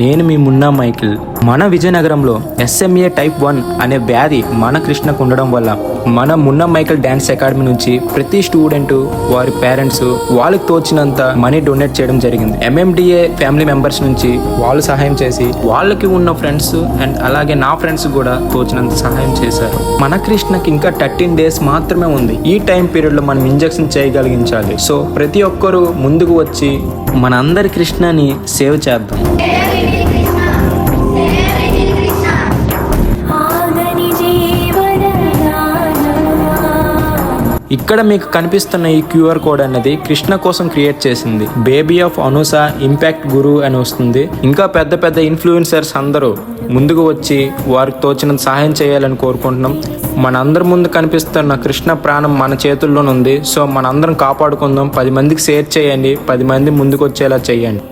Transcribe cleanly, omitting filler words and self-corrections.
నేను మీ మున్నా మైకిల్. మన విజయనగరంలో SMA టైప్ 1 అనే వ్యాధి మన కృష్ణకు ఉండడం వల్ల మన మున్నా మైకిల్ డ్యాన్స్ అకాడమీ నుంచి ప్రతి స్టూడెంట్ వారి పేరెంట్స్ వాళ్ళకి తోచినంత మనీ డొనేట్ చేయడం జరిగింది. MMDA ఫ్యామిలీ మెంబర్స్ నుంచి వాళ్ళు సహాయం చేసి వాళ్ళకి ఉన్న ఫ్రెండ్స్ అండ్ అలాగే నా ఫ్రెండ్స్ కూడా తోచినంత సహాయం చేశారు. మన కృష్ణకి ఇంకా 13 days మాత్రమే ఉంది. ఈ టైం పీరియడ్ లో మనం ఇంజెక్షన్ చేయగలిగించాలి. సో ప్రతి ఒక్కరూ ముందుకు వచ్చి మన అందరి కృష్ణని సేవ్ చేద్దాం. ఇక్కడ మీకు కనిపిస్తున్న ఈ QR కోడ్ అనేది కృష్ణ కోసం క్రియేట్ చేసింది. బేబీ ఆఫ్ అనూస ఇంపాక్ట్ గురు అని వస్తుంది. ఇంకా పెద్ద పెద్ద ఇన్ఫ్లుయెన్సర్స్ అందరూ ముందుకు వచ్చి వారికి తోచినంత సహాయం చేయాలని కోరుకుంటున్నాం. మనందరి ముందు కనిపిస్తున్న కృష్ణ ప్రాణం మన చేతుల్లోనే ఉంది. సో మనందరం కాపాడుకుందాం. 10 మందికి షేర్ చేయండి. 10 మంది ముందుకు వచ్చేలా చేయండి.